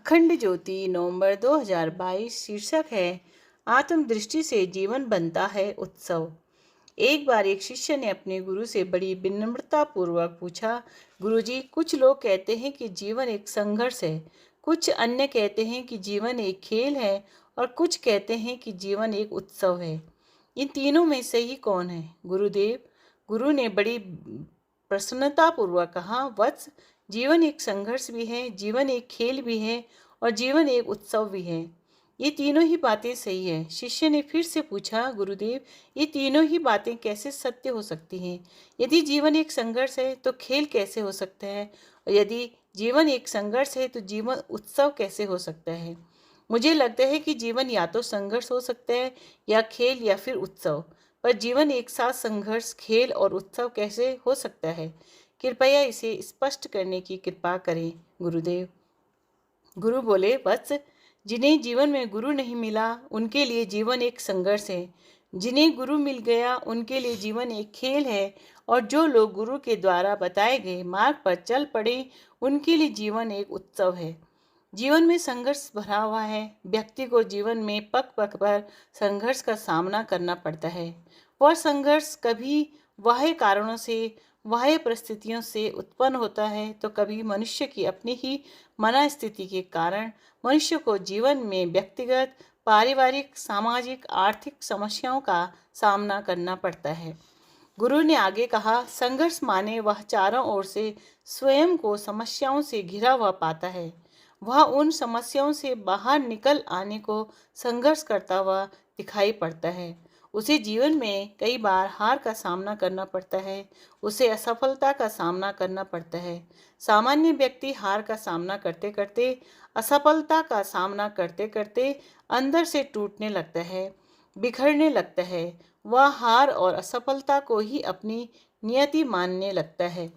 अखंड ज्योति नवंबर 2022। शीर्षक है आत्मदृष्टि से जीवन बनता है उत्सव। एक बार एक शिष्य ने अपने गुरु से बड़ी विनम्रता पूर्वक पूछा, गुरुजी, कुछ लोग कहते हैं कि जीवन एक संघर्ष है, कुछ अन्य कहते हैं कि जीवन एक खेल है और कुछ कहते हैं कि जीवन एक उत्सव है। इन तीनों में सही कौन है गुरुदेव? गुरु ने बड़ी प्रसन्नता पूर्वक कहा, वत्स, जीवन एक संघर्ष भी है, जीवन एक खेल भी है और जीवन एक उत्सव भी है। ये तीनों ही बातें सही है। शिष्य ने फिर से पूछा, गुरुदेव, ये तीनों ही बातें कैसे सत्य हो सकती हैं? यदि जीवन एक संघर्ष है तो खेल कैसे हो सकता है, और यदि जीवन एक संघर्ष है तो जीवन उत्सव कैसे हो सकता है? मुझे लगता है कि जीवन या तो संघर्ष हो सकता है या खेल या फिर उत्सव, पर जीवन एक साथ संघर्ष, खेल और उत्सव कैसे हो सकता है? कृपया इसे स्पष्ट करने की कृपा करें गुरुदेव। गुरु बोले, वत्स, जिन्हें जीवन में गुरु नहीं मिला उनके लिए जीवन एक संघर्ष है, जिन्हें गुरु मिल गया उनके लिए जीवन एक खेल है, और जो लोग गुरु के द्वारा बताए गए मार्ग पर चल पड़े उनके लिए जीवन एक उत्सव है। जीवन में संघर्ष भरा हुआ है। व्यक्ति को जीवन में पग पग पर संघर्ष का सामना करना पड़ता है। वह संघर्ष कभी बाह्य कारणों से, बाह्य परिस्थितियों से उत्पन्न होता है, तो कभी मनुष्य की अपनी ही मना स्थिति के कारण मनुष्य को जीवन में व्यक्तिगत, पारिवारिक, सामाजिक, आर्थिक समस्याओं का सामना करना पड़ता है। गुरु ने आगे कहा, संघर्ष माने वह चारों ओर से स्वयं को समस्याओं से घिरा हुआ पाता है। वह उन समस्याओं से बाहर निकल आने को संघर्ष करता हुआ दिखाई पड़ता है। उसे जीवन में कई बार हार का सामना करना पड़ता है, उसे असफलता का सामना करना पड़ता है। सामान्य व्यक्ति हार का सामना करते करते, असफलता का सामना करते करते अंदर से टूटने लगता है, बिखरने लगता है। वह हार और असफलता को ही अपनी नियति मानने लगता है।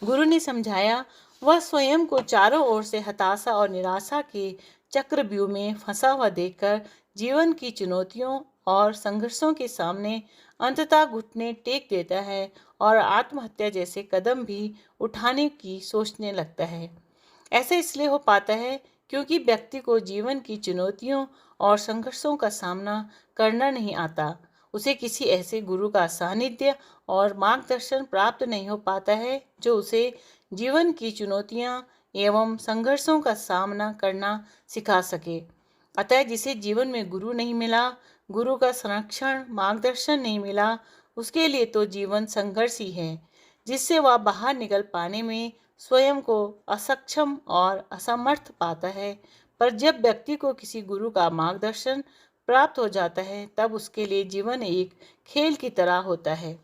गुरु ने समझाया, वह स्वयं को चारों ओर से हताशा और निराशा के चक्रव्यूह में फंसा हुआ देखकर जीवन की चुनौतियों और संघर्षों के सामने अंततः घुटने टेक देता है और आत्महत्या जैसे कदम भी उठाने की सोचने लगता है। ऐसा इसलिए हो पाता है क्योंकि व्यक्ति को जीवन की चुनौतियों और संघर्षों का सामना करना नहीं आता। उसे किसी ऐसे गुरु का सानिध्य और मार्गदर्शन प्राप्त नहीं हो पाता है जो उसे जीवन की चुनौतियां एवं संघर्षों का सामना करना सिखा सके। अतः जिसे जीवन में गुरु नहीं मिला, गुरु का संरक्षण, मार्गदर्शन नहीं मिला, उसके लिए तो जीवन संघर्ष ही है, जिससे वह बाहर निकल पाने में स्वयं को असक्षम और असमर्थ पाता है। पर जब व्यक्ति को किसी गुरु का मार्गदर्शन प्राप्त हो जाता है, तब उसके लिए जीवन एक खेल की तरह होता है।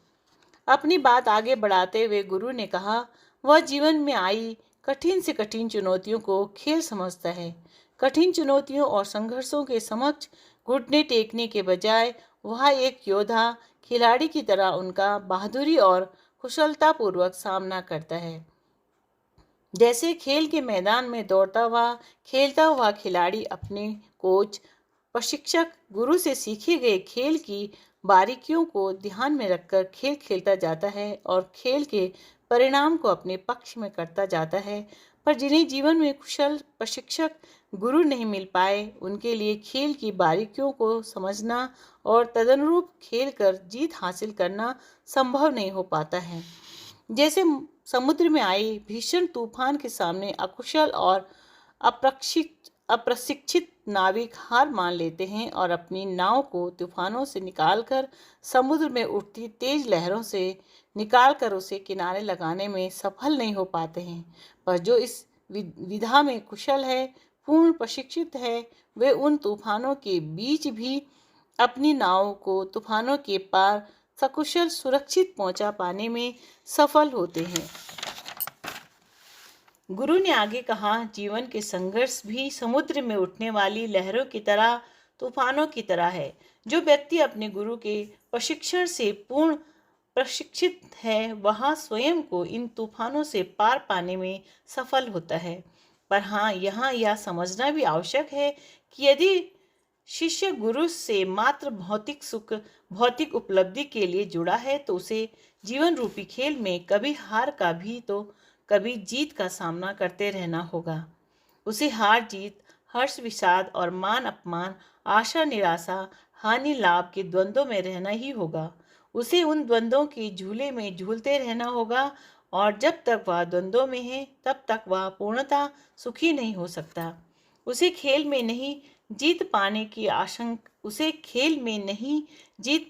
अपनी बात आगे बढ़ाते हुए गुरु ने कहा, वह जीवन में आई कठिन से कठिन चुनौतियों को खेल समझता है। कठिन चुनौतियों और संघर्षों के समक्ष घुटने टेकने के बजाय वह एक योद्धा, खिलाड़ी की तरह उनका बहादुरी और कुशलतापूर्वक सामना करता है। जैसे खेल के मैदान में दौड़ता हुआ, खेलता हुआ खिलाड़ी अपने कोच, प्रशिक्षक, गुरु से सीखे गए खेल की बारीकियों को ध्यान में रखकर खेल खेलता जाता है और खेल के परिणाम को अपने पक्ष में करता जाता है। पर जिन्हें जीवन में कुशल प्रशिक्षक, गुरु नहीं मिल पाए, उनके लिए खेल की बारीकियों को समझना और तदनुरूप खेल कर जीत हासिल करना संभव नहीं हो पाता है। जैसे समुद्र में आई भीषण तूफान के सामने अकुशल और अप्रशिक्षित नाविक हार मान लेते हैं और अपनी नाव को तूफानों से निकालकर समुद्र में उठती तेज लहरों से निकालकर उसे किनारे लगाने में सफल नहीं हो पाते हैं। पर जो इस विधा में कुशल है, पूर्ण प्रशिक्षित है, वे उन तूफानों के बीच भी अपनी नाव को तूफानों के पार सकुशल सुरक्षित पहुंचा पाने में सफल होते हैं। गुरु ने आगे कहा, जीवन के संघर्ष भी समुद्र में उठने वाली लहरों की तरह, तूफानों की तरह है। जो व्यक्ति अपने गुरु के प्रशिक्षण से पूर्ण प्रशिक्षित है, वह स्वयं को इन तूफानों से पार पाने में सफल होता है। पर हाँ, यहाँ यह समझना भी आवश्यक है कि यदि शिष्य गुरु से मात्र भौतिक सुख, भौतिक उपलब्धि के लिए जुड़ा है, तो उसे जीवन रूपी खेल में कभी हार का भी तो कभी जीत का सामना करते रहना होगा। उसे हार जीत, हर्ष विषाद और मान अपमान, आशा निराशा, हानि लाभ के द्वंद्वों में रहना ही होगा। उसे उन द्वंद्वों के झूले में झूलते रहना होगा, और जब तक वह द्वंद्वों में है तब तक वह पूर्णतः सुखी नहीं हो सकता। उसे खेल में नहीं जीत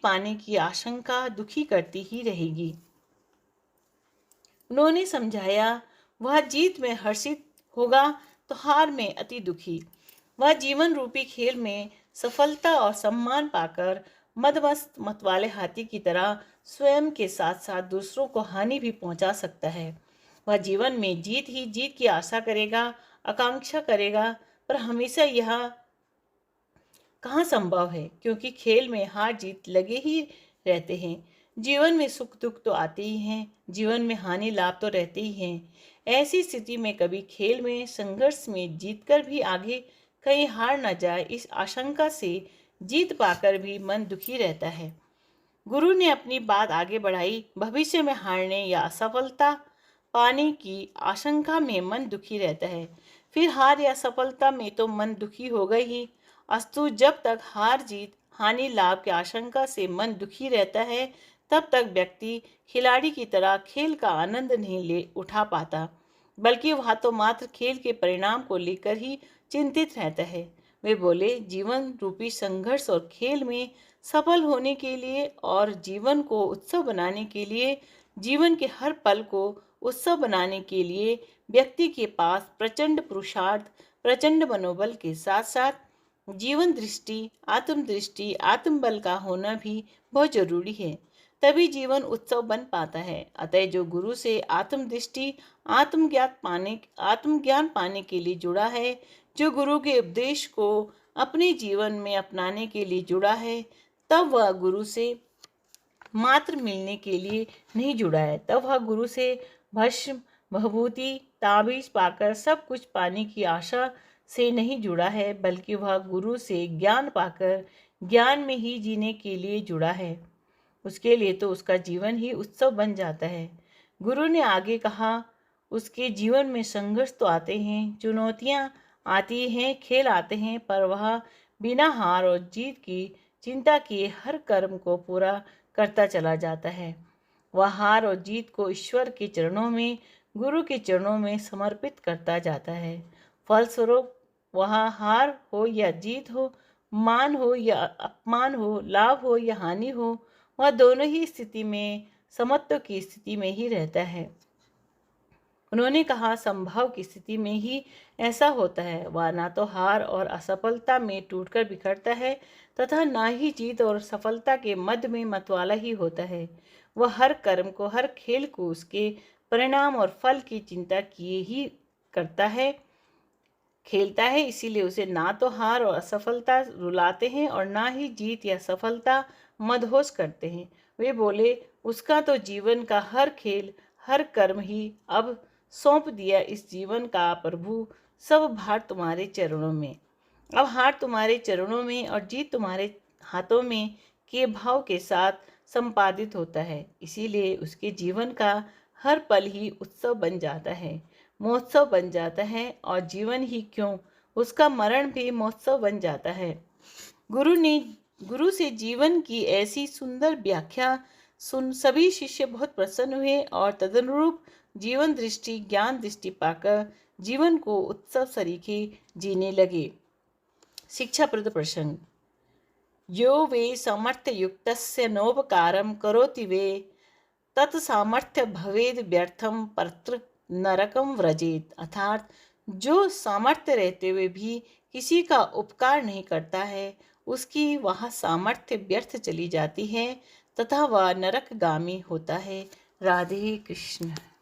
पाने की आशंका दुखी करती ही रहेगी। उन्होंने समझाया, वह जीत में हर्षित होगा तो हार में अति दुखी। वह जीवन रूपी खेल में सफलता और सम्मान पाकर मदमस्त मतवाले हाथी की तरह स्वयं के साथ साथ दूसरों को हानि भी पहुंचा सकता है। वह जीवन में जीत ही जीत की आशा करेगा, आकांक्षा करेगा, पर हमेशा यह कहाँ संभव है, क्योंकि खेल में हार जीत लगे ही रहते हैं। जीवन में सुख दुख तो आते ही हैं, जीवन में हानि लाभ तो रहते ही हैं। ऐसी स्थिति में कभी खेल में संघर्ष में जीतकर भी आगे कहीं हार न जाए, इस आशंका से जीत पाकर भी मन दुखी रहता है। गुरु ने अपनी बात आगे बढ़ाई, भविष्य में हारने या असफलता पाने की आशंका में मन दुखी रहता है, फिर हार या सफलता में तो मन दुखी होगा ही। अस्तु, जब तक हार जीत हानि लाभ की आशंका से मन दुखी रहता है, तब तक व्यक्ति खिलाड़ी की तरह खेल का आनंद नहीं ले उठा पाता, बल्कि वह तो मात्र खेल के परिणाम को लेकर ही चिंतित रहता है। वे बोले, जीवन रूपी संघर्ष और खेल में सफल होने के लिए और जीवन को उत्सव बनाने के लिए, जीवन के हर पल को उत्सव बनाने के लिए व्यक्ति के पास प्रचंड पुरुषार्थ, प्रचंड मनोबल के साथ साथ जीवन दृष्टि, आत्मदृष्टि, आत्मबल का होना भी बहुत जरूरी है। तभी जीवन उत्सव बन पाता है। अतः जो गुरु से आत्मदृष्टि, आत्मज्ञान पाने के लिए जुड़ा है, जो गुरु के उपदेश को अपने जीवन में अपनाने के लिए जुड़ा है, तब वह गुरु से मात्र मिलने के लिए नहीं जुड़ा है, तब वह गुरु से भस्म भभूति ताबीज पाकर सब कुछ पाने की आशा से नहीं जुड़ा है, बल्कि वह गुरु से ज्ञान पाकर ज्ञान में ही जीने के लिए जुड़ा है। उसके लिए तो उसका जीवन ही उत्सव बन जाता है। गुरु ने आगे कहा, उसके जीवन में संघर्ष तो आते हैं, चुनौतियां आती हैं, खेल आते हैं, पर वह बिना हार और जीत की चिंता किए हर कर्म को पूरा करता चला जाता है। वह हार और जीत को ईश्वर के चरणों में, गुरु के चरणों में समर्पित करता जाता है। फलस्वरूप वह हार हो या जीत हो, मान हो या अपमान हो, लाभ हो या हानि हो, वह दोनों ही स्थिति में समत्व की स्थिति में ही रहता है। उन्होंने कहा, संभव की स्थिति में ही ऐसा होता है। वह ना तो हार और असफलता में टूटकर बिखरता है, तथा ना ही जीत और सफलता के मध्य में मतवाला ही होता है। वह हर कर्म को, हर खेल को उसके परिणाम और फल की चिंता किए ही करता है, खेलता है। इसीलिए उसे ना तो हार और असफलता रुलाते हैं और ना ही जीत या सफलता मदहोश करते हैं। वे बोले, उसका तो जीवन का हर खेल, हर कर्म ही अब सौंप दिया इस जीवन का प्रभु, सब भार तुम्हारे चरणों में। अब हार तुम्हारे चरणों में और जीत तुम्हारे हाथों में के भाव के साथ संपादित होता है। इसीलिए उसके जीवन का हर पल ही उत्सव बन जाता है, महोत्सव बन जाता है, और जीवन ही क्यों, उसका मरण भी महोत्सव बन जाता है। गुरु से जीवन की ऐसी सुंदर व्याख्या सुन सभी शिष्य बहुत प्रसन्न हुए और तदनुरूप जीवन दृष्टि, ज्ञान दृष्टि पाकर जीवन को उत्सव सरीखे जीने लगे। शिक्षाप्रद प्रसंग। यो वे सामर्थ्य युक्तस्य नोपकारं करोति वे तत्सामर्थ्य भवेद व्यर्थम परत्र नरकम व्रजेत। अर्थात जो सामर्थ्य रहते हुए भी किसी का उपकार नहीं करता है, उसकी वह सामर्थ्य व्यर्थ चली जाती है तथा वह नरकगामी होता है। राधे कृष्ण।